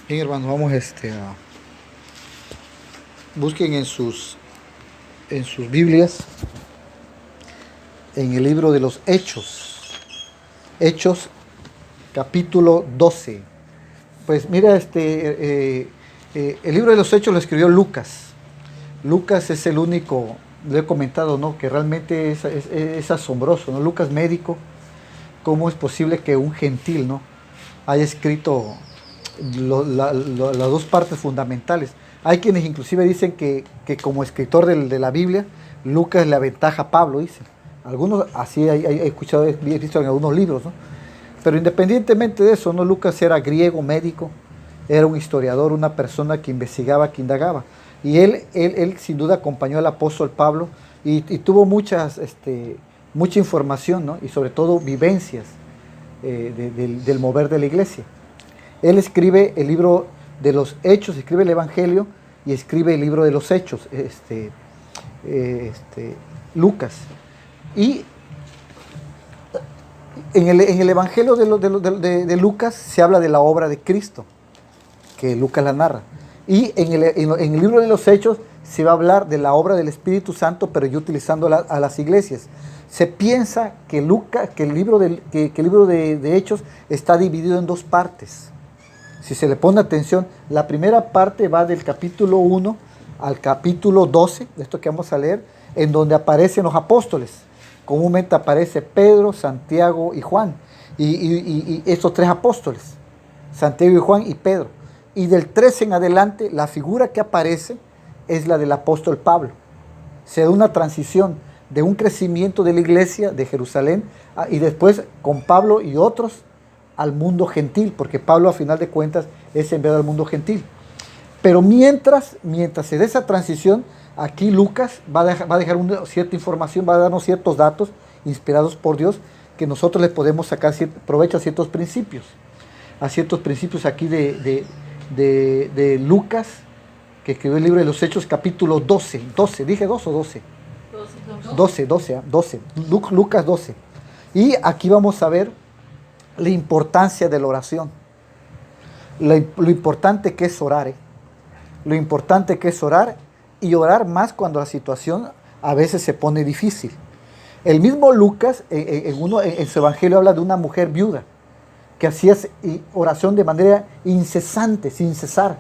Bien, hermano, vamos busquen en sus Biblias, en el libro de los Hechos, Hechos capítulo 12. Pues mira, el libro de los Hechos lo escribió Lucas. Lucas es el único, lo he comentado, ¿no? Que realmente es asombroso, ¿no? Lucas médico, ¿cómo es posible que un gentil, ¿no? Haya escrito las dos partes fundamentales? Hay quienes inclusive dicen que como escritor de la Biblia, Lucas le aventaja a Pablo, dicen. Algunos, así he escuchado, he visto en algunos libros, ¿no? Pero independientemente de eso, ¿no? Lucas era griego, médico, era un historiador, una persona que investigaba, que indagaba. Y él sin duda acompañó al apóstol Pablo y tuvo mucha información, ¿no? Y sobre todo vivencias del mover de la iglesia. Él escribe el libro de los Hechos, escribe el Evangelio y escribe el libro de los Hechos, Lucas. Y en el Evangelio de Lucas se habla de la obra de Cristo, que Lucas la narra. Y en el libro de los Hechos se va a hablar de la obra del Espíritu Santo, pero yo utilizando a las iglesias. Se piensa que el libro de Hechos está dividido en dos partes. Si se le pone atención, la primera parte va del capítulo 1 al capítulo 12, de esto que vamos a leer, en donde aparecen los apóstoles. Comúnmente aparece Pedro, Santiago y Juan. Y estos tres apóstoles, Santiago y Juan y Pedro. Y del 13 en adelante, la figura que aparece es la del apóstol Pablo. Se da una transición de un crecimiento de la iglesia de Jerusalén y después con Pablo y otros al mundo gentil, porque Pablo a final de cuentas es enviado al mundo gentil. Pero mientras se dé esa transición, aquí Lucas va a dejar cierta información, va a darnos ciertos datos inspirados por Dios que nosotros le podemos sacar provecho a ciertos principios aquí de Lucas, que escribió el libro de los Hechos, capítulo 12. ¿Dije 2 o 12? 12. Lucas 12. Y aquí vamos a ver la importancia de la oración. Lo importante que es orar, Lo importante que es orar y orar más cuando la situación a veces se pone difícil. El mismo Lucas en su evangelio habla de una mujer viuda que hacía oración de manera incesante, sin cesar,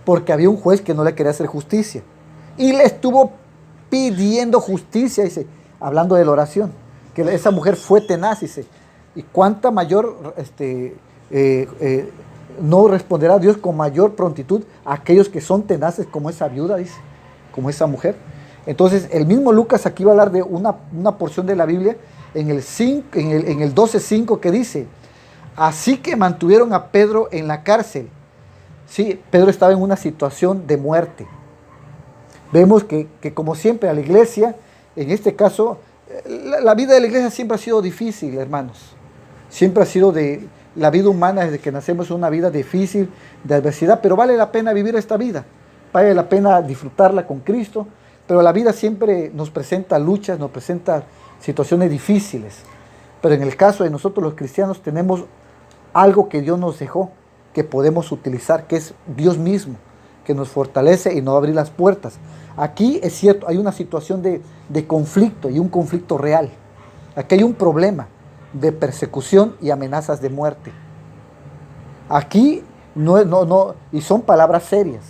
porque había un juez que no le quería hacer justicia. Y le estuvo pidiendo justicia, dice, hablando de la oración, que esa mujer fue tenaz, dice, y cuánta mayor no responderá a Dios con mayor prontitud a aquellos que son tenaces como esa viuda, dice, como esa mujer. Entonces, el mismo Lucas aquí va a hablar de una porción de la Biblia en el 12:5 que dice: así que mantuvieron a Pedro en la cárcel. Sí, Pedro estaba en una situación de muerte. Vemos que como siempre a la iglesia, en este caso, la vida de la iglesia siempre ha sido difícil, hermanos. Siempre ha sido la vida humana desde que nacemos, una vida difícil, de adversidad, pero vale la pena vivir esta vida. Vale la pena disfrutarla con Cristo, pero la vida siempre nos presenta luchas, nos presenta situaciones difíciles. Pero en el caso de nosotros los cristianos tenemos algo que Dios nos dejó, que podemos utilizar, que es Dios mismo, que nos fortalece y nos va a abrir las puertas. Aquí es cierto, hay una situación de conflicto y un conflicto real. Aquí hay un problema de persecución y amenazas de muerte. Aquí y son palabras serias,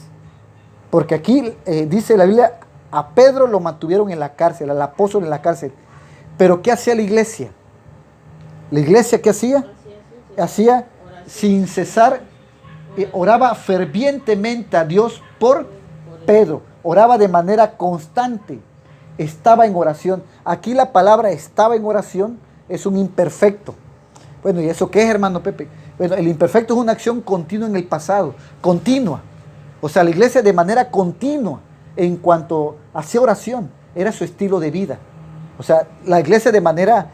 porque aquí dice la Biblia, a Pedro lo mantuvieron en la cárcel, al apóstol en la cárcel. Pero ¿qué hacía la iglesia? ¿La iglesia qué hacía? Hacía sin cesar, oraba fervientemente a Dios por Pedro, oraba de manera constante, estaba en oración. Aquí la palabra estaba en oración es un imperfecto. Bueno, ¿y eso qué es, hermano Pepe? Bueno, el imperfecto es una acción continua en el pasado, continua. O sea, la iglesia de manera continua, en cuanto hacía oración, era su estilo de vida. O sea, la iglesia de manera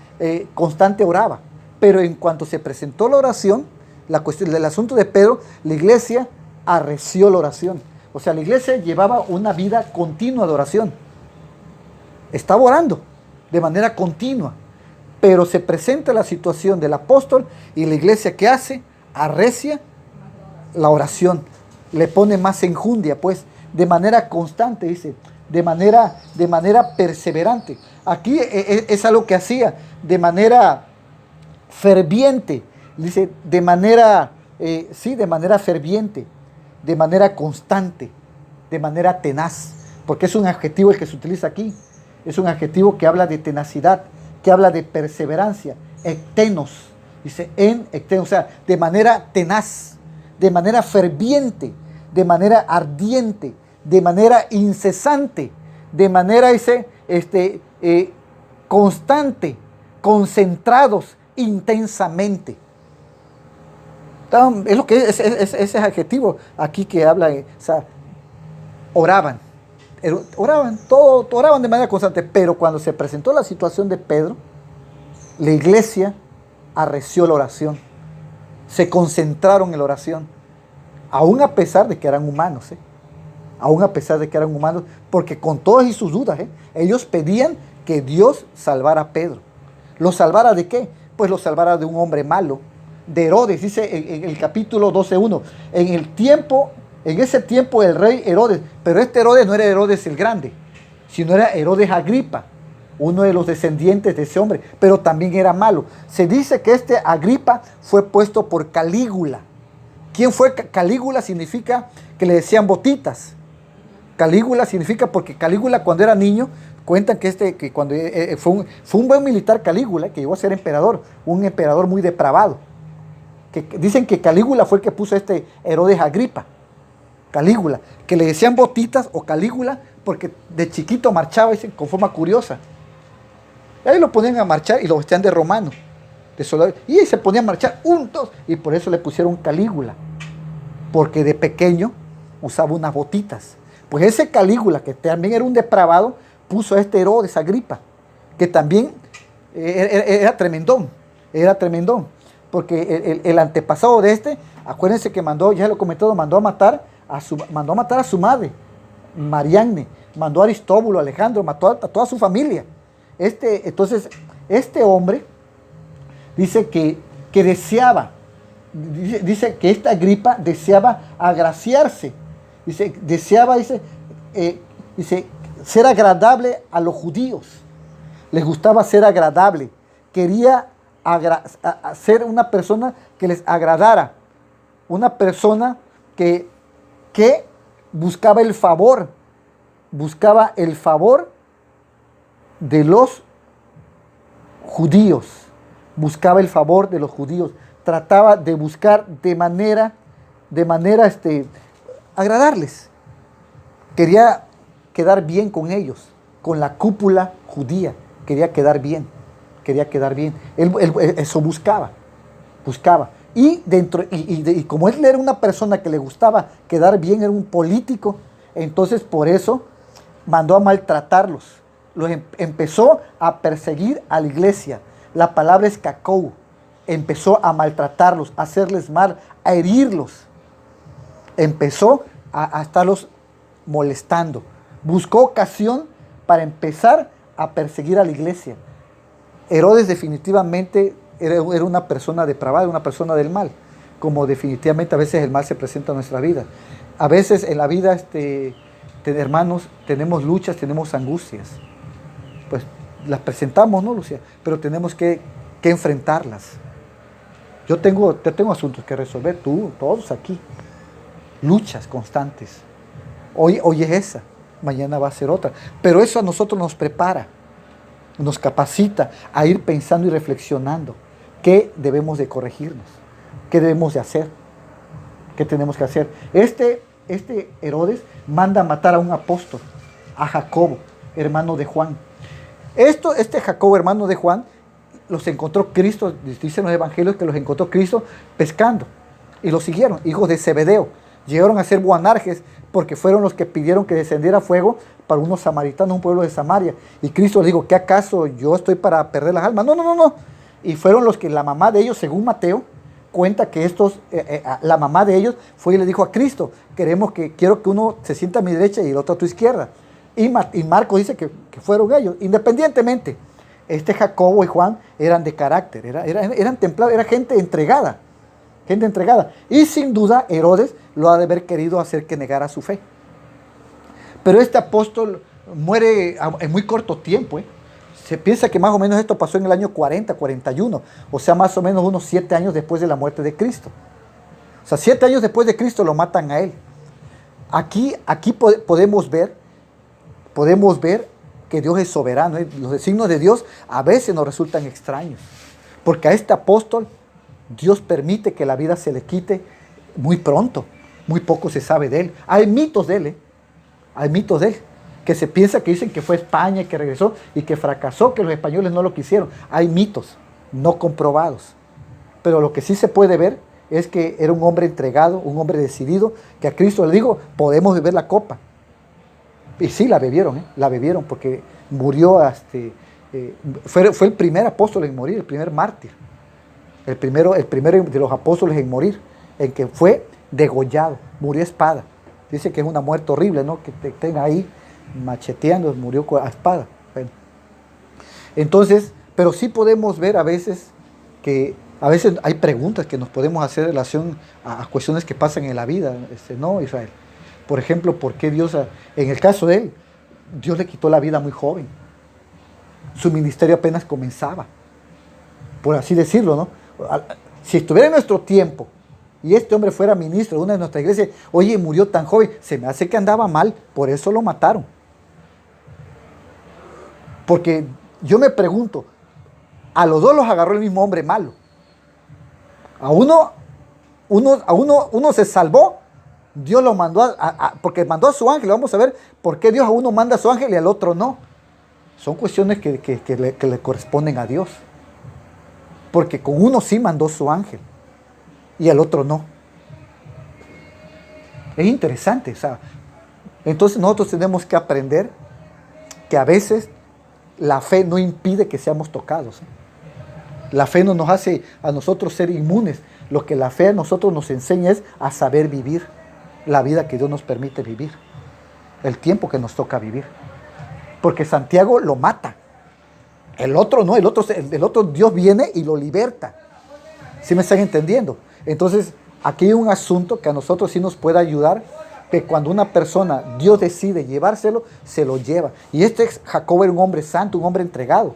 constante oraba. Pero en cuanto se presentó la oración, la cuestión del asunto de Pedro, la iglesia arreció la oración. O sea, la iglesia llevaba una vida continua de oración. Estaba orando de manera continua. Pero se presenta la situación del apóstol y la iglesia, ¿qué hace? Arrecia la oración, le pone más enjundia, pues, de manera constante, dice, de manera perseverante. Aquí es algo que hacía de manera ferviente, dice, de manera ferviente, de manera constante, de manera tenaz, porque es un adjetivo el que se utiliza aquí, es un adjetivo que habla de tenacidad, que habla de perseverancia, ectenos, dice ectenos, o sea, de manera tenaz, de manera ferviente, de manera ardiente, de manera incesante, de manera, constante, concentrados intensamente. Es lo que es ese adjetivo aquí que habla, o sea, oraban, oraban de manera constante, pero cuando se presentó la situación de Pedro, la iglesia arreció la oración, se concentraron en la oración, aún a pesar de que eran humanos, aún a pesar de que eran humanos, porque con todas y sus dudas, ellos pedían que Dios salvara a Pedro. ¿Lo salvara de qué? Pues lo salvara de un hombre malo, de Herodes, dice en el capítulo 12:1, en ese tiempo el rey Herodes, pero este Herodes no era Herodes el Grande, sino era Herodes Agripa, uno de los descendientes de ese hombre, pero también era malo. Se dice que este Agripa fue puesto por Calígula. ¿Quién fue Calígula? Significa que le decían botitas. Calígula significa, porque Calígula cuando era niño, cuentan que cuando fue un buen militar Calígula, que llegó a ser emperador, un emperador muy depravado. Dicen que Calígula fue el que puso Herodes Agripa. Calígula, que le decían botitas o Calígula, porque de chiquito marchaba, dicen, con forma curiosa. Y ahí lo ponían a marchar y lo vestían de romano, de soldado, y ahí se ponían a marchar juntos, y por eso le pusieron Calígula, porque de pequeño usaba unas botitas. Pues ese Calígula, que también era un depravado, puso a este Herodes Agripa, que también era tremendón, porque el antepasado de acuérdense que ya lo he comentado, mandó a matar a su madre, Mariamne, mandó a Aristóbulo, Alejandro, mató a toda su familia. Entonces, este hombre dice que deseaba, dice que esta Agripa deseaba agraciarse, deseaba ser agradable a los judíos, les gustaba ser agradable, quería ser una persona que les agradara, una persona que buscaba el favor de los judíos, trataba de buscar de manera agradarles, quería quedar bien con ellos, con la cúpula judía, quería quedar bien, él eso buscaba, y como él era una persona que le gustaba quedar bien, era un político, entonces por eso mandó a maltratarlos, empezó a perseguir a la iglesia. La palabra es cacou. Empezó a maltratarlos, a hacerles mal, a herirlos. Empezó a estarlos molestando. Buscó ocasión para empezar a perseguir a la iglesia. Herodes definitivamente era una persona depravada, una persona del mal, como definitivamente a veces el mal se presenta en nuestra vida. A veces en la vida, hermanos, tenemos luchas, tenemos angustias. Pues las presentamos, ¿no, Lucía? Pero tenemos que enfrentarlas. Yo tengo asuntos que resolver, tú, todos aquí. Luchas constantes. Hoy es esa, mañana va a ser otra. Pero eso a nosotros nos prepara, nos capacita a ir pensando y reflexionando qué debemos de corregirnos, qué debemos de hacer, qué tenemos que hacer. Este Herodes manda a matar a un apóstol, a Jacobo, hermano de Juan. Jacobo, hermano de Juan, los encontró Cristo, dicen los evangelios que los encontró Cristo pescando, y los siguieron, hijos de Zebedeo. Llegaron a ser Boanerges, porque fueron los que pidieron que descendiera fuego para unos samaritanos, un pueblo de Samaria. Y Cristo les dijo, ¿qué acaso yo estoy para perder las almas? No. Y fueron los que la mamá de ellos, según Mateo, cuenta que la mamá de ellos fue y le dijo a Cristo, quiero que uno se sienta a mi derecha y el otro a tu izquierda. Y Marcos dice que fueron ellos. Independientemente, Jacobo y Juan eran de carácter, eran templados, era gente entregada. gente entregada. Y sin duda Herodes lo ha de haber querido hacer que negara su fe. Pero este apóstol muere en muy corto tiempo. Se piensa que más o menos esto pasó en el año 40, 41, o sea, más o menos unos 7 años después de la muerte de Cristo. O sea, 7 años después de Cristo lo matan a él. Aquí podemos ver que Dios es soberano. Los designios de Dios a veces nos resultan extraños, porque a este apóstol Dios permite que la vida se le quite muy pronto. Muy poco se sabe de él. Hay mitos de él, hay mitos de él, que se piensa, que dicen que fue a España, que regresó y que fracasó, que los españoles no lo quisieron. Hay mitos no comprobados. Pero lo que sí se puede ver es que era un hombre entregado, un hombre decidido, que a Cristo le dijo, podemos beber la copa. Y sí, la bebieron porque murió, fue el primer apóstol en morir, el primer mártir. El primero de los apóstoles en morir, en que fue degollado, murió a espada. Dice que es una muerte horrible, ¿no? Que te estén ahí macheteando, murió a espada. Bueno. Entonces, pero sí podemos ver a veces hay preguntas que nos podemos hacer en relación a cuestiones que pasan en la vida, ¿no, Israel? Por ejemplo, ¿por qué Dios, en el caso de él, Dios le quitó la vida muy joven? Su ministerio apenas comenzaba, por así decirlo, ¿no? Si estuviera en nuestro tiempo y este hombre fuera ministro de una de nuestras iglesias, oye, murió tan joven, se me hace que andaba mal, por eso lo mataron. Porque yo me pregunto, a los dos los agarró el mismo hombre malo. A uno se salvó, Dios lo mandó porque mandó a su ángel. Vamos a ver por qué Dios a uno manda a su ángel y al otro no. Son cuestiones que le corresponden a Dios. Porque con uno sí mandó su ángel y al otro no. Es interesante, ¿sabes? Entonces nosotros tenemos que aprender que a veces la fe no impide que seamos tocados. La fe no nos hace a nosotros ser inmunes. Lo que la fe a nosotros nos enseña es a saber vivir la vida que Dios nos permite vivir, el tiempo que nos toca vivir. Porque Santiago lo mata. El otro no, el otro Dios viene y lo liberta. ¿Sí me están entendiendo? Entonces, aquí hay un asunto que a nosotros sí nos puede ayudar, que cuando una persona, Dios decide llevárselo, se lo lleva. Y Jacob era un hombre santo, un hombre entregado.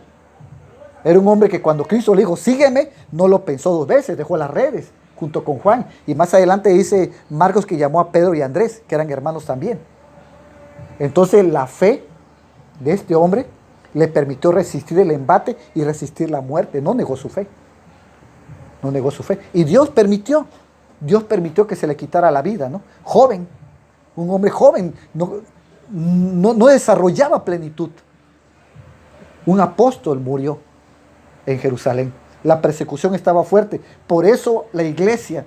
Era un hombre que cuando Cristo le dijo, sígueme, no lo pensó 2 veces, dejó las redes junto con Juan. Y más adelante dice Marcos que llamó a Pedro y a Andrés, que eran hermanos también. Entonces la fe de este hombre le permitió resistir el embate y resistir la muerte. No negó su fe. No negó su fe. Y Dios permitió que se le quitara la vida, ¿no? Joven, un hombre joven, no desarrollaba plenitud. Un apóstol murió en Jerusalén. La persecución estaba fuerte. Por eso la iglesia,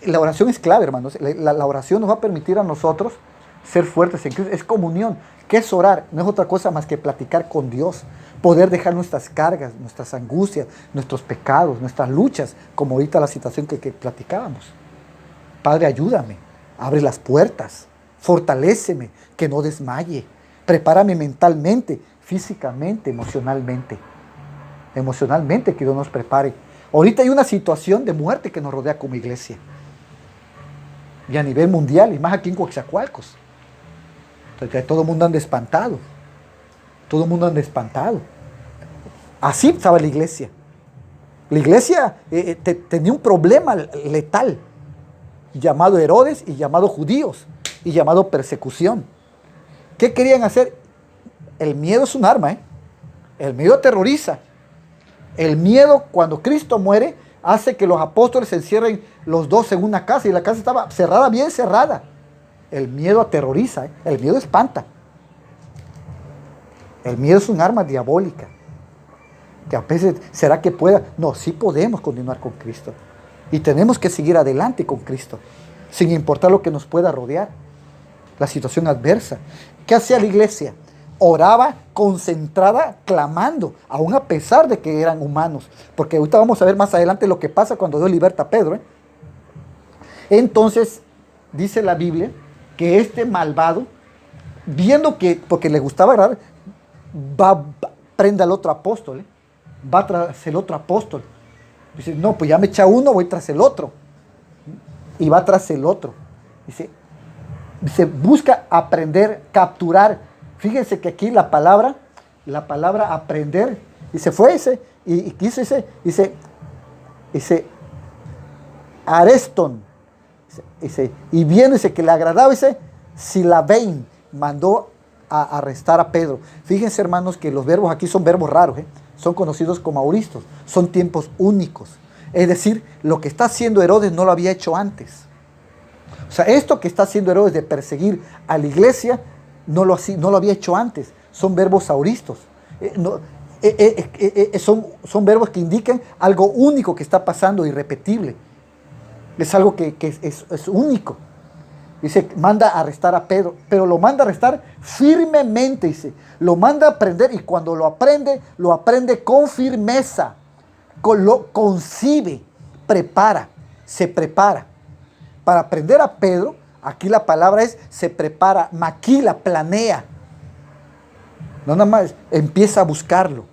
la oración es clave, hermanos. La oración nos va a permitir a nosotros ser fuertes en Cristo. Es comunión. ¿Qué es orar? No es otra cosa más que platicar con Dios. Poder dejar nuestras cargas, nuestras angustias, nuestros pecados, nuestras luchas, como ahorita la situación que platicábamos. Padre, ayúdame. Abre las puertas. Fortaléceme. Que no desmaye. Prepárame mentalmente, físicamente, emocionalmente. Emocionalmente que Dios nos prepare. Ahorita hay una situación de muerte que nos rodea como iglesia. Y a nivel mundial, y más aquí en Coatzacoalcos. Entonces, todo el mundo anda espantado. Todo el mundo anda espantado. Así estaba la iglesia. La iglesia tenía un problema letal, llamado Herodes y llamado judíos, y llamado persecución. ¿Qué querían hacer? El miedo es un arma, El miedo aterroriza. El miedo, cuando Cristo muere, hace que los apóstoles se encierren los dos en una casa, y la casa estaba cerrada, bien cerrada. El miedo aterroriza, El miedo espanta. El miedo es un arma diabólica. Que a veces, ¿será que pueda? No, sí podemos continuar con Cristo. Y tenemos que seguir adelante con Cristo, sin importar lo que nos pueda rodear. La situación adversa. ¿Qué hacía la iglesia? Oraba concentrada, clamando, aún a pesar de que eran humanos. Porque ahorita vamos a ver más adelante lo que pasa cuando Dios liberta a Pedro. Entonces, dice la Biblia, que este malvado, viendo que, porque le gustaba agarrar, prende al otro apóstol, va tras el otro apóstol. Dice, no, pues ya me echa uno, voy tras el otro. Y va tras el otro. Dice, busca aprender, capturar. Fíjense que aquí la palabra aprender, y se fue y quiso dice, Areston, y viene, que le agradaba, Silabein, mandó a arrestar a Pedro. Fíjense, hermanos, que los verbos aquí son verbos raros, son conocidos como auristos, son tiempos únicos. Es decir, lo que está haciendo Herodes no lo había hecho antes. O sea, esto que está haciendo Herodes de perseguir a la iglesia, no lo había hecho antes. Son verbos auristos. Son verbos que indican algo único que está pasando, irrepetible. Es algo que es único. Dice, manda a arrestar a Pedro, pero lo manda a arrestar firmemente, dice. Lo manda a aprender, y cuando lo aprende con firmeza. Lo concibe, se prepara. Para aprender a Pedro, aquí la palabra es, se prepara, maquila, planea. No nada más, empieza a buscarlo.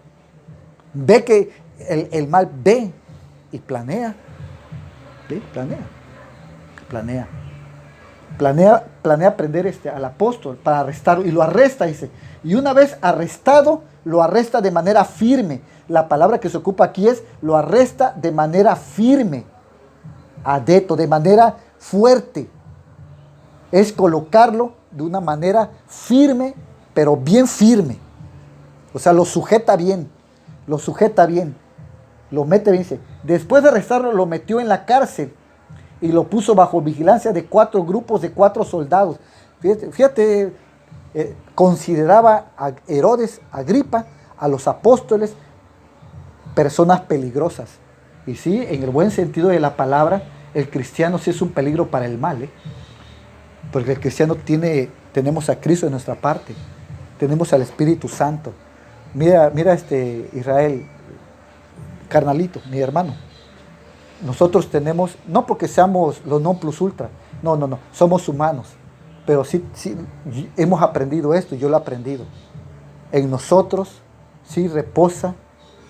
Ve que el mal ve y planea. ¿Ve? Planea aprender al apóstol para arrestarlo, y lo arresta, dice. Y una vez arrestado, lo arresta de manera firme. La palabra que se ocupa aquí es, lo arresta de manera firme. Adeto, de manera fuerte. Es colocarlo de una manera firme, pero bien firme. O sea, lo sujeta bien. Lo mete bien. Dice, después de arrestarlo, lo metió en la cárcel y lo puso bajo vigilancia de 4 grupos de 4 soldados. Fíjate, consideraba a Herodes, Agripa, a los apóstoles, personas peligrosas. Y sí, en el buen sentido de la palabra, el cristiano sí es un peligro para el mal, porque el cristiano tenemos a Cristo de nuestra parte, tenemos al Espíritu Santo. Mira Israel, carnalito, mi hermano, nosotros tenemos, no porque seamos los non plus ultra, no, somos humanos, pero sí hemos aprendido esto, yo lo he aprendido. En nosotros sí reposa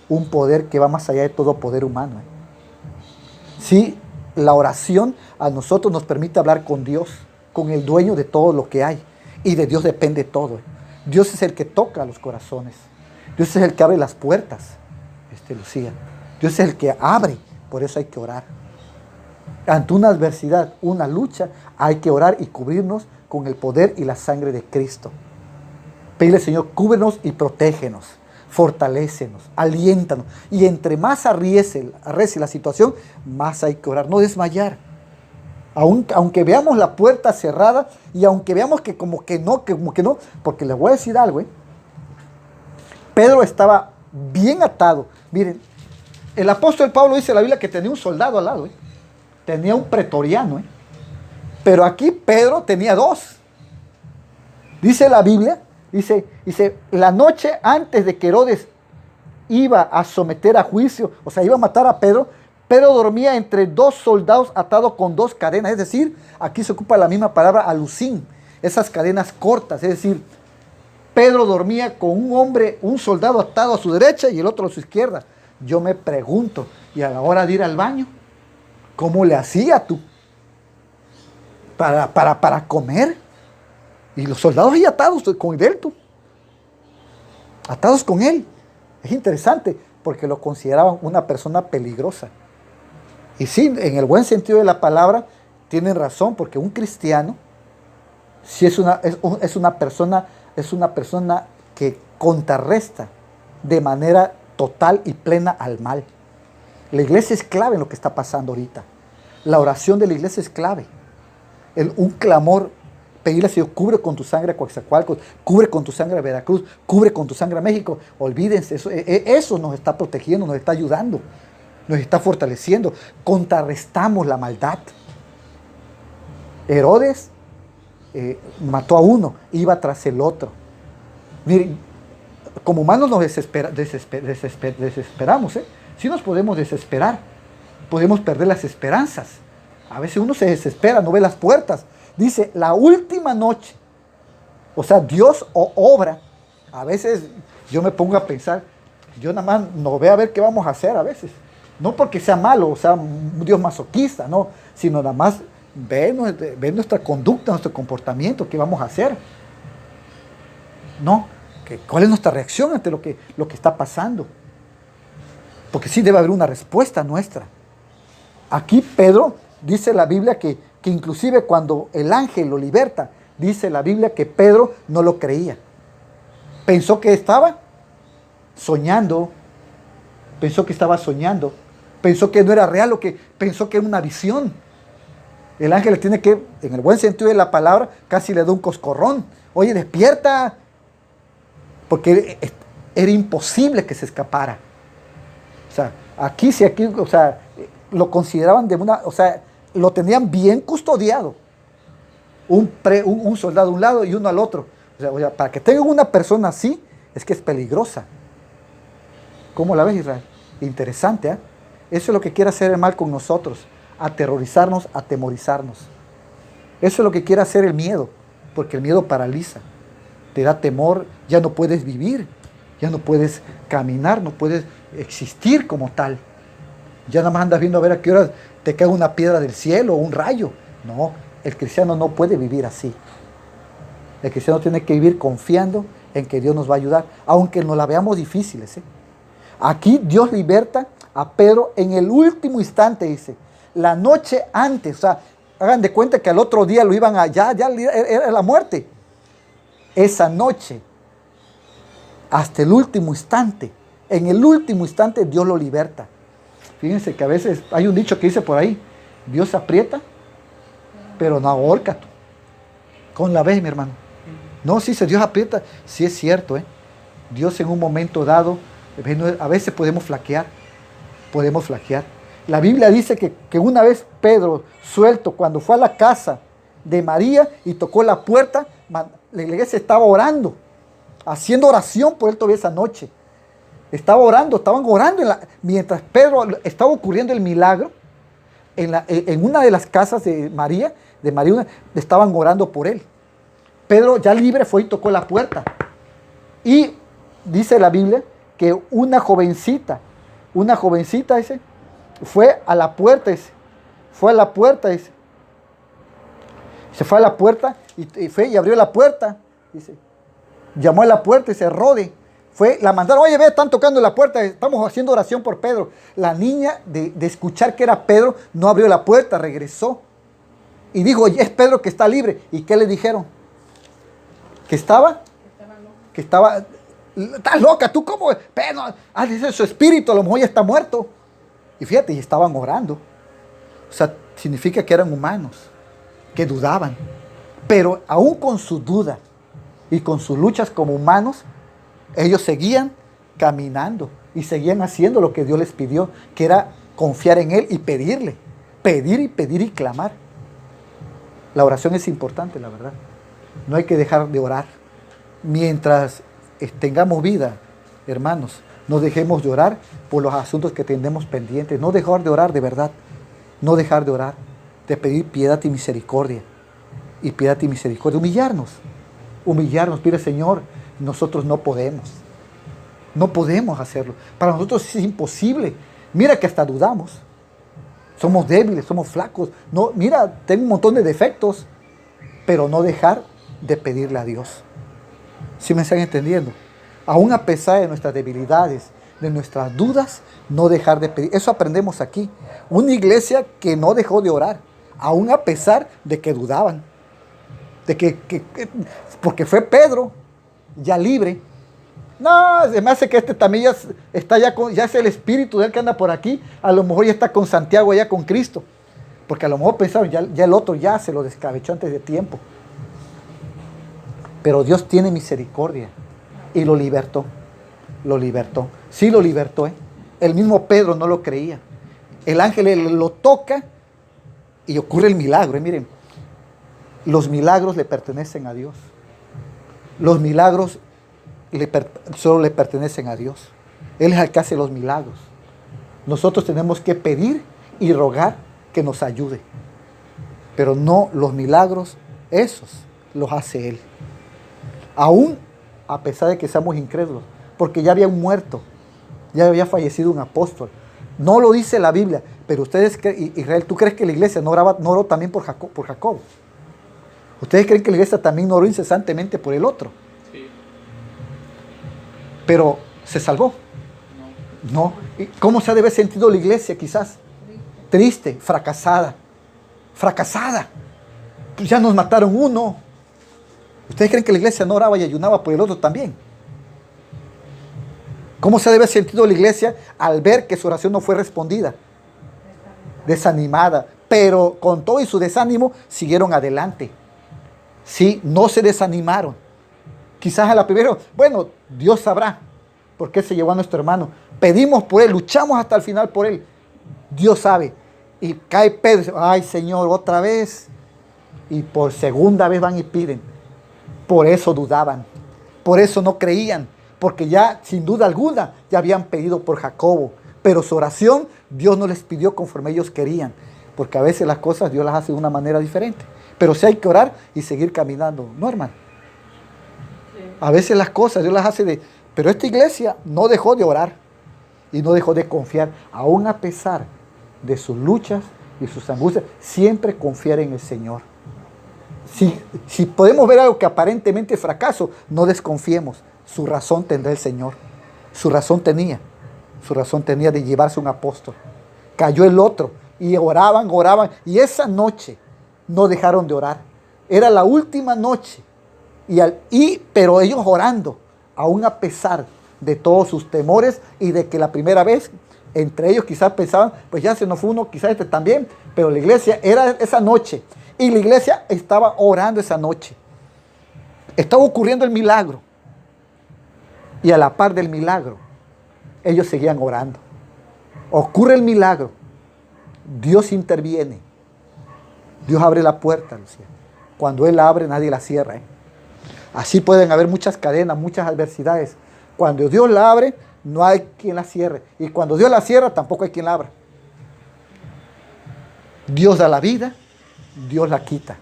un poder que va más allá de todo poder humano. Sí, la oración a nosotros nos permite hablar con Dios, con el dueño de todo lo que hay, y de Dios depende todo. Dios es el que toca los corazones, Dios es el que abre las puertas, Lucía. Dios es el que abre, por eso hay que orar. Ante una adversidad, una lucha, hay que orar y cubrirnos con el poder y la sangre de Cristo. Pedirle, Señor, cúbrenos y protégenos, fortalécenos, aliéntanos. Y entre más arrecie la situación, más hay que orar, no desmayar. Aunque veamos la puerta cerrada y aunque veamos que como que no, porque les voy a decir algo, Pedro estaba bien atado. Miren, el apóstol Pablo dice en la Biblia que tenía un soldado al lado, tenía un pretoriano, pero aquí Pedro tenía 2. Dice la Biblia, dice, la noche antes de que Herodes iba a someter a juicio, o sea, iba a matar a Pedro, Pedro dormía entre 2 soldados atados con 2 cadenas. Es decir, aquí se ocupa la misma palabra alucín, esas cadenas cortas. Es decir, Pedro dormía con un soldado atado a su derecha y el otro a su izquierda. Yo me pregunto, y a la hora de ir al baño, ¿cómo le hacía tú para comer? Y los soldados ahí atados con él, atados con él. Es interesante, porque lo consideraban una persona peligrosa. Y sí, en el buen sentido de la palabra, tienen razón, porque un cristiano sí es una persona que contrarresta de manera total y plena al mal. La iglesia es clave en lo que está pasando ahorita. La oración de la iglesia es clave. Un clamor, pedirle al Señor, cubre con tu sangre a Coatzacoalcos, cubre con tu sangre a Veracruz, cubre con tu sangre a México. Olvídense, eso nos está protegiendo, nos está ayudando, nos está fortaleciendo. Contrarrestamos la maldad. Herodes mató a uno, iba tras el otro. Miren, como humanos nos desesperamos, Sí nos podemos desesperar, podemos perder las esperanzas. A veces uno se desespera, no ve las puertas. Dice, la última noche, o sea, Dios obra. A veces yo me pongo a pensar, yo nada más no veo a ver qué vamos a hacer a veces. No porque sea malo, o sea, un Dios masoquista, no, sino nada más ve nuestra conducta, nuestro comportamiento, qué vamos a hacer. No, ¿cuál es nuestra reacción ante lo que está pasando? Porque sí debe haber una respuesta nuestra. Aquí Pedro, dice la Biblia que inclusive cuando el ángel lo liberta, dice la Biblia que Pedro no lo creía. Pensó que estaba soñando, pensó que no era real, pensó que era una visión. El ángel le tiene que, en el buen sentido de la palabra, casi le da un coscorrón. Oye, despierta, porque era imposible que se escapara. O sea, o sea, lo consideraban o sea, lo tenían bien custodiado. Un soldado a un lado y uno al otro. O sea, para que tengan una persona así, es que es peligrosa. ¿Cómo la ves, Israel? Interesante, ¿eh? Eso es lo que quiere hacer el mal con nosotros. Aterrorizarnos, atemorizarnos. Eso es lo que quiere hacer el miedo. Porque el miedo paraliza. Te da temor, ya no puedes vivir. Ya no puedes caminar, no puedes existir como tal. Ya nada más andas viendo a ver a qué hora te cae una piedra del cielo o un rayo. No, el cristiano no puede vivir así. El cristiano tiene que vivir confiando en que Dios nos va a ayudar, aunque nos la veamos difíciles. Aquí Dios liberta a Pedro en el último instante, dice. La noche antes, o sea, hagan de cuenta que al otro día lo iban a, ya era la muerte. Esa noche, hasta el último instante, en el último instante Dios lo liberta. Fíjense que a veces hay un dicho que dice por ahí, Dios aprieta, pero no ahorca tú. ¿Cómo la ves, mi hermano? No, sí, Dios aprieta, sí es cierto, Dios en un momento dado, a veces podemos flaquear. La Biblia dice que una vez Pedro, suelto, cuando fue a la casa de María y tocó la puerta, la iglesia estaba orando, haciendo oración por él todavía esa noche. Estaban orando mientras Pedro estaba ocurriendo el milagro, en una de las casas de María, estaban orando por él. Pedro, ya libre, fue y tocó la puerta. Y dice la Biblia que una jovencita ese, fue a la puerta ese. Se fue a la puerta y abrió la puerta. Dice, llamó a la puerta y se Rode. La mandaron, oye, ve, están tocando la puerta, estamos haciendo oración por Pedro. La niña, de escuchar que era Pedro, no abrió la puerta, regresó. Y dijo, oye, es Pedro que está libre. ¿Y qué le dijeron? ¿Que estaba? Que estaba. Estás loca, tú cómo. Pero, dice su espíritu, a lo mejor ya está muerto. Y fíjate, y estaban orando. O sea, significa que eran humanos, que dudaban. Pero aún con su duda y con sus luchas como humanos, ellos seguían caminando y seguían haciendo lo que Dios les pidió, que era confiar en Él y pedirle. Pedir y clamar. La oración es importante, la verdad. No hay que dejar de orar. Mientras tengamos vida, hermanos, no dejemos de orar por los asuntos que tenemos pendientes. No dejar de orar de verdad. No dejar de orar. De pedir piedad y misericordia. Y piedad y misericordia. Humillarnos. Pide, Señor, nosotros no podemos. No podemos hacerlo. Para nosotros es imposible. Mira que hasta dudamos. Somos débiles, somos flacos. No, mira, tengo un montón de defectos. Pero no dejar de pedirle a Dios. ¿Sí me están entendiendo? Aún a pesar de nuestras debilidades, de nuestras dudas, no dejar de pedir. Eso aprendemos aquí. Una iglesia que no dejó de orar, aún a pesar de que dudaban. Porque fue Pedro, ya libre. No, se me hace que también ya es el espíritu de él que anda por aquí. A lo mejor ya está con Santiago, allá con Cristo. Porque a lo mejor pensaron, ya el otro ya se lo descabechó antes de tiempo. Pero Dios tiene misericordia y lo libertó. Sí lo libertó. El mismo Pedro no lo creía. El ángel lo toca y ocurre el milagro. Miren, los milagros le pertenecen a Dios. Los milagros solo le pertenecen a Dios. Él es el que hace los milagros. Nosotros tenemos que pedir y rogar que nos ayude. Pero no los milagros, esos los hace Él. Aún a pesar de que seamos incrédulos, porque ya había un muerto, ya había fallecido un apóstol, No lo dice la Biblia, pero ustedes, Israel, ¿tú crees que la iglesia no oró también por Jacob? ¿Ustedes creen que la iglesia también no oró incesantemente por el otro? Sí. Pero ¿se salvó? No. ¿Y cómo se ha de haber sentido la iglesia quizás? Triste, fracasada. Pues ya nos mataron uno. ¿Ustedes creen que la iglesia no oraba y ayunaba por el otro también? ¿Cómo se debe haber sentido la iglesia al ver que su oración no fue respondida? Desanimada. Pero con todo y su desánimo siguieron adelante. Sí, no se desanimaron. Quizás a la primera, bueno, Dios sabrá por qué se llevó a nuestro hermano. Pedimos por él, luchamos hasta el final por él. Dios sabe. Y cae Pedro y dice, ay Señor, otra vez. Y por segunda vez van y piden. Por eso dudaban. Por eso no creían. Porque ya, sin duda alguna, ya habían pedido por Jacobo. Pero su oración, Dios no les pidió conforme ellos querían. Porque a veces las cosas Dios las hace de una manera diferente. Pero sí hay que orar y seguir caminando. ¿No, hermano? Sí. A veces las cosas Dios las hace de... Pero esta iglesia no dejó de orar. Y no dejó de confiar. Aún a pesar de sus luchas y sus angustias, siempre confiar en el Señor. Si podemos ver algo que aparentemente es fracaso, no desconfiemos. Su razón tendrá el Señor. Su razón tenía de llevarse un apóstol. Cayó el otro y oraban. Y esa noche no dejaron de orar. Era la última noche. Pero ellos orando, aún a pesar de todos sus temores y de que la primera vez, entre ellos quizás pensaban, pues ya se nos fue uno, quizás este también. Pero la iglesia era esa noche. Y la iglesia estaba orando esa noche. Estaba ocurriendo el milagro. Y a la par del milagro, ellos seguían orando. Ocurre el milagro. Dios interviene. Dios abre la puerta, Lucía. Cuando Él la abre, nadie la cierra. Así pueden haber muchas cadenas, muchas adversidades. Cuando Dios la abre, no hay quien la cierre. Y cuando Dios la cierra, tampoco hay quien la abra. Dios da la vida, Dios la quita.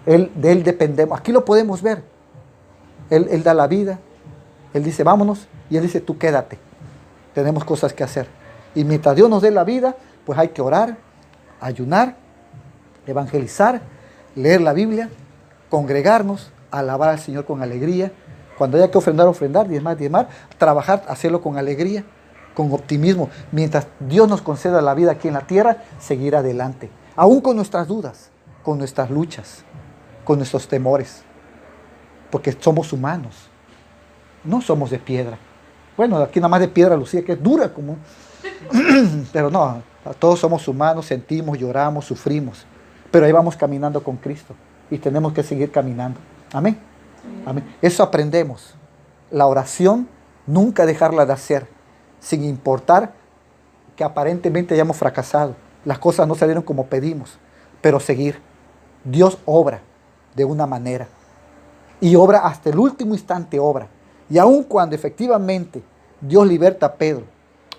De Él dependemos. Aquí lo podemos ver. Él da la vida. Él dice, vámonos. Y Él dice, tú quédate. Tenemos cosas que hacer. Y mientras Dios nos dé la vida, pues hay que orar, ayunar, evangelizar, leer la Biblia, congregarnos, alabar al Señor con alegría. Cuando haya que ofrendar, diezmar, trabajar, hacerlo con alegría, con optimismo. Mientras Dios nos conceda la vida aquí en la tierra, seguir adelante. Aún con nuestras dudas, con nuestras luchas, con nuestros temores. Porque somos humanos. No somos de piedra. Bueno, aquí nada más de piedra, Lucía, que es dura como... Pero no, todos somos humanos, sentimos, lloramos, sufrimos. Pero ahí vamos caminando con Cristo. Y tenemos que seguir caminando. Amén. Amén. Eso aprendemos. La oración, nunca dejarla de hacer. Sin importar que aparentemente hayamos fracasado. Las cosas no salieron como pedimos. Pero seguir. Dios obra de una manera. Y obra hasta el último instante, obra. Y aun cuando efectivamente Dios liberta a Pedro,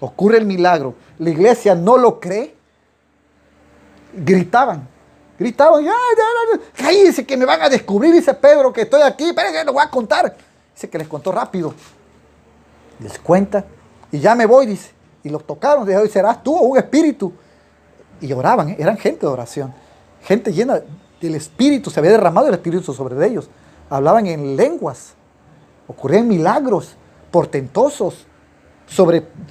ocurre el milagro, la iglesia no lo cree, gritaban, cállense que me van a descubrir, dice Pedro, que estoy aquí, pero que lo voy a contar. Dice que les contó rápido, les cuenta, y ya me voy, dice, y los tocaron, dijo, serás tú o un espíritu, y oraban, eran gente de oración, gente llena del espíritu, se había derramado el espíritu sobre ellos, hablaban en lenguas. Ocurrían milagros portentosos.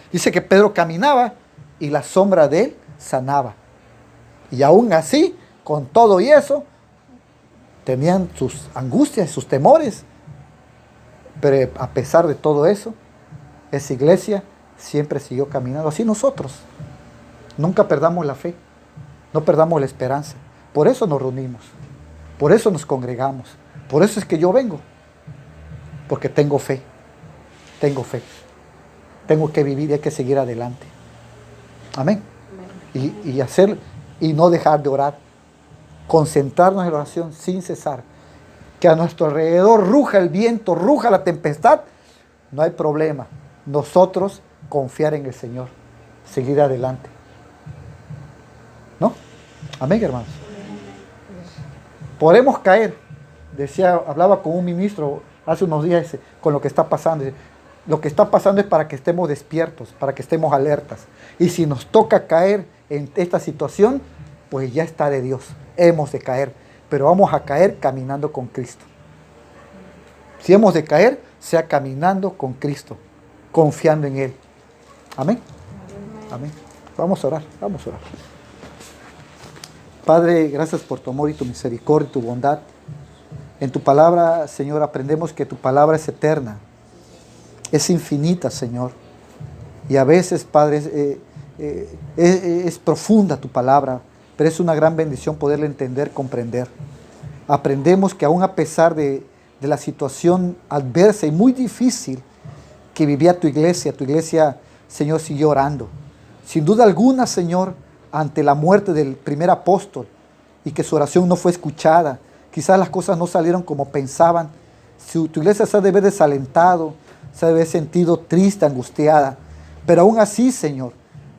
Dice que Pedro caminaba y la sombra de él sanaba. Y aún así, con todo y eso, tenían sus angustias, sus temores. Pero a pesar de todo eso, esa iglesia siempre siguió caminando. Así nosotros. Nunca perdamos la fe. No perdamos la esperanza. Por eso nos reunimos. Por eso nos congregamos. Por eso es que yo vengo. Porque tengo fe. Tengo que vivir y hay que seguir adelante. Amén. Y no dejar de orar. Concentrarnos en la oración sin cesar. Que a nuestro alrededor ruja el viento, ruja la tempestad. No hay problema. Nosotros confiar en el Señor. Seguir adelante. ¿No? Amén, hermanos. Podemos caer. Hablaba con un ministro hace unos días con lo que está pasando. Lo que está pasando es para que estemos despiertos, para que estemos alertas. Y si nos toca caer en esta situación, pues ya está de Dios. Hemos de caer, pero vamos a caer caminando con Cristo. Si hemos de caer, sea caminando con Cristo, confiando en Él. Amén. Amén. Vamos a orar, vamos a orar. Padre, gracias por tu amor y tu misericordia y tu bondad. En tu palabra, Señor, aprendemos que tu palabra es eterna, es infinita, Señor. Y a veces, Padre, es profunda tu palabra, pero es una gran bendición poderla entender, comprender. Aprendemos que aún a pesar de la situación adversa y muy difícil que vivía tu iglesia, Señor, siguió orando. Sin duda alguna, Señor, ante la muerte del primer apóstol y que su oración no fue escuchada, quizás las cosas no salieron como pensaban. Tu iglesia se ha de haber desalentado, se ha de haber sentido triste, angustiada. Pero aún así, Señor,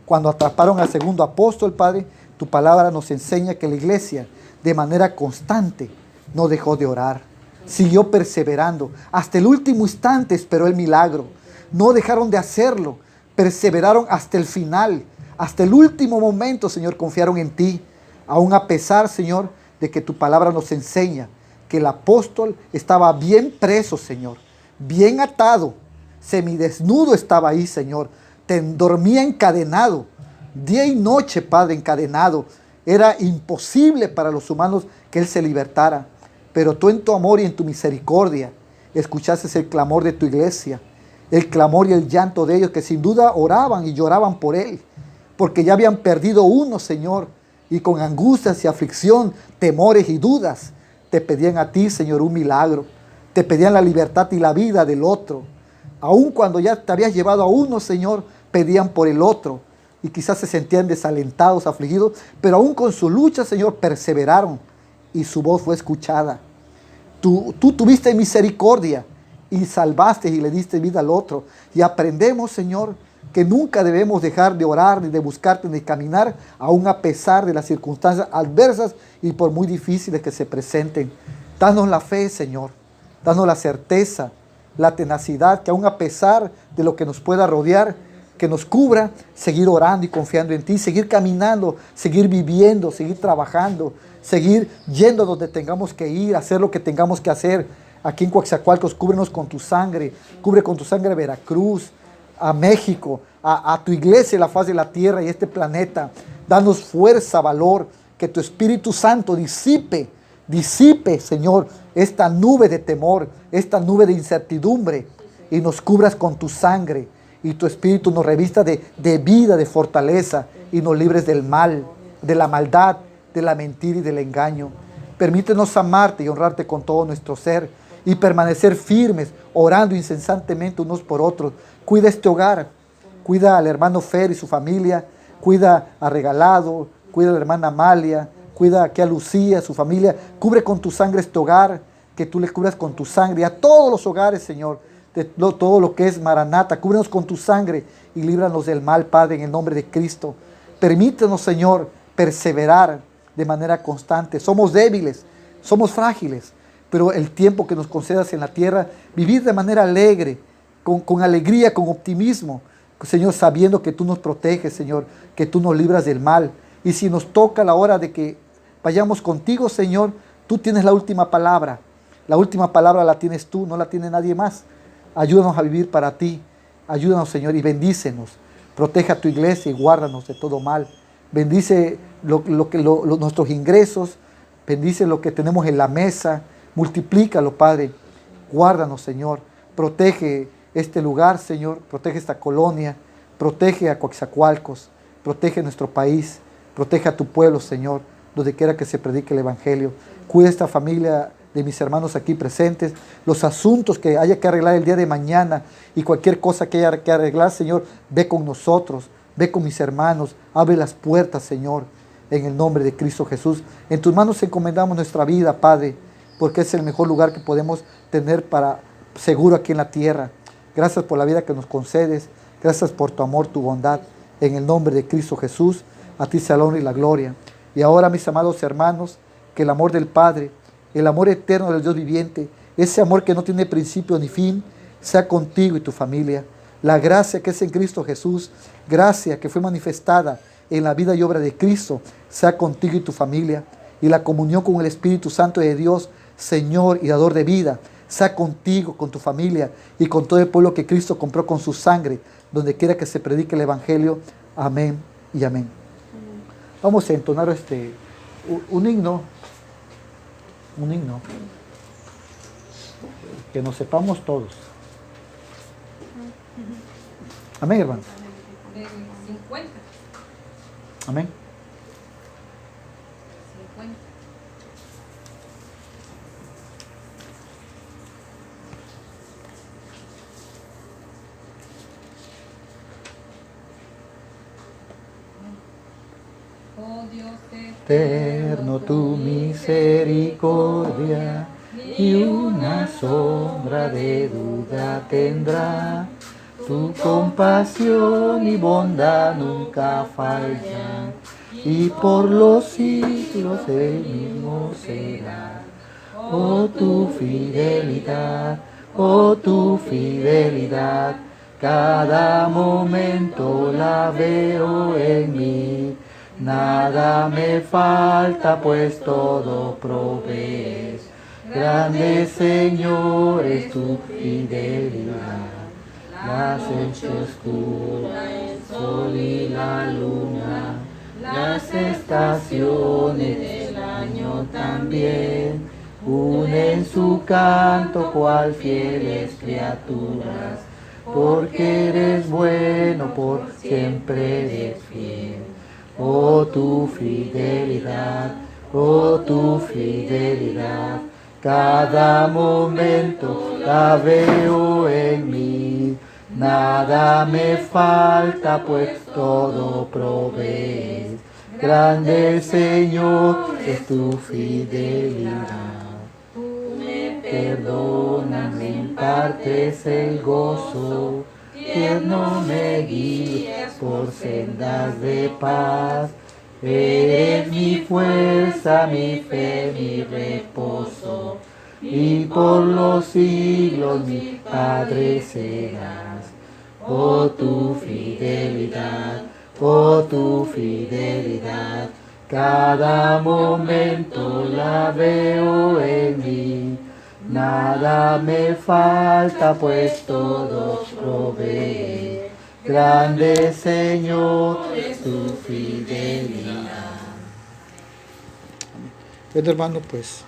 cuando atraparon al segundo apóstol, Padre, tu palabra nos enseña que la iglesia, de manera constante, no dejó de orar. Siguió perseverando. Hasta el último instante esperó el milagro. No dejaron de hacerlo. Perseveraron hasta el final. Hasta el último momento, Señor, confiaron en ti. Aún a pesar, Señor, de que tu palabra nos enseña que el apóstol estaba bien preso, Señor. Bien atado. Semidesnudo estaba ahí, Señor. Dormía encadenado. Día y noche, Padre, encadenado. Era imposible para los humanos que él se libertara. Pero tú en tu amor y en tu misericordia escuchaste el clamor de tu iglesia. El clamor y el llanto de ellos que sin duda oraban y lloraban por él. Porque ya habían perdido uno, Señor. Y con angustias y aflicción, temores y dudas, te pedían a ti, Señor, un milagro. Te pedían la libertad y la vida del otro. Aun cuando ya te habías llevado a uno, Señor, pedían por el otro. Y quizás se sentían desalentados, afligidos. Pero aún con su lucha, Señor, perseveraron. Y su voz fue escuchada. Tú tuviste misericordia y salvaste y le diste vida al otro. Y aprendemos, Señor, que nunca debemos dejar de orar, ni de buscarte, ni de caminar, aún a pesar de las circunstancias adversas y por muy difíciles que se presenten. Danos la fe, Señor. Danos la certeza, la tenacidad, que aún a pesar de lo que nos pueda rodear, que nos cubra, seguir orando y confiando en ti, seguir caminando, seguir viviendo, seguir trabajando, seguir yendo donde tengamos que ir, hacer lo que tengamos que hacer. Aquí en Coatzacoalcos, cúbrenos con tu sangre, cubre con tu sangre a Veracruz, a México, a tu iglesia, la faz de la tierra y este planeta. Danos fuerza, valor, que tu Espíritu Santo disipe, Señor, esta nube de temor, esta nube de incertidumbre, y nos cubras con tu sangre, y tu Espíritu nos revista de vida, de fortaleza, y nos libres del mal, de la maldad, de la mentira y del engaño. Permítenos amarte y honrarte con todo nuestro ser, y permanecer firmes, orando incesantemente unos por otros. Cuida este hogar, cuida al hermano Fer y su familia, cuida a Regalado, cuida a la hermana Amalia, cuida aquí a Lucía, su familia. Cubre con tu sangre este hogar, que tú le cubras con tu sangre, y a todos los hogares, Señor, de todo lo que es Maranata. Cúbrenos con tu sangre y líbranos del mal, Padre, en el nombre de Cristo. Permítenos, Señor, perseverar de manera constante. Somos débiles, somos frágiles, pero el tiempo que nos concedas en la tierra, vivir de manera alegre, con alegría, con optimismo, Señor, sabiendo que tú nos proteges, Señor, que tú nos libras del mal. Y si nos toca la hora de que vayamos contigo, Señor, tú tienes la última palabra. La última palabra la tienes tú, no la tiene nadie más. Ayúdanos a vivir para ti. Ayúdanos, Señor, y bendícenos. Protege a tu iglesia y guárdanos de todo mal. Bendice nuestros ingresos. Bendice lo que tenemos en la mesa. Multiplícalo, Padre. Guárdanos, Señor. Protege este lugar, Señor. Protege esta colonia. Protege a Coatzacoalcos. Protege nuestro país. Protege a tu pueblo, Señor, donde quiera que se predique el Evangelio. Cuida esta familia de mis hermanos aquí presentes. Los asuntos que haya que arreglar el día de mañana y cualquier cosa que haya que arreglar, Señor, ve con nosotros. Ve con mis hermanos. Abre las puertas, Señor, en el nombre de Cristo Jesús. En tus manos encomendamos nuestra vida, Padre, porque es el mejor lugar que podemos tener para seguro aquí en la tierra. Gracias por la vida que nos concedes. Gracias por tu amor, tu bondad. En el nombre de Cristo Jesús, a ti sea la honra y la gloria. Y ahora, mis amados hermanos, que el amor del Padre, el amor eterno del Dios viviente, ese amor que no tiene principio ni fin, sea contigo y tu familia. La gracia que es en Cristo Jesús, gracia que fue manifestada en la vida y obra de Cristo, sea contigo y tu familia. Y la comunión con el Espíritu Santo de Dios, Señor y dador de vida, sea contigo, con tu familia y con todo el pueblo que Cristo compró con su sangre, donde quiera que se predique el Evangelio. Amén y amén. Vamos a entonar un himno, que nos sepamos todos. Amén, hermano. De 50. Amén. 50. Oh Dios Eterno, tu misericordia y una sombra de duda tendrá. Tu compasión y bondad nunca fallan, y por los siglos el mismo será. Oh tu fidelidad, cada momento la veo en mí. Nada me falta, pues todo provees. Grande Señor es tu fidelidad. Las hechas tú, el sol y la luna, las estaciones del año también, unen su canto cual fieles criaturas, porque eres bueno, por siempre eres fiel. Oh tu fidelidad, cada momento la veo en mí. Nada me falta, pues todo provees. Grande Señor es tu fidelidad. Tú me perdonas, me impartes el gozo, tierno me guías por sendas de paz. Eres mi fuerza, mi fe, mi reposo, y por los siglos mi Padre serás. Oh tu fidelidad, cada momento la veo en mí. Nada me falta, pues todo provee. Grande Señor es tu fidelidad. Bueno, hermano, pues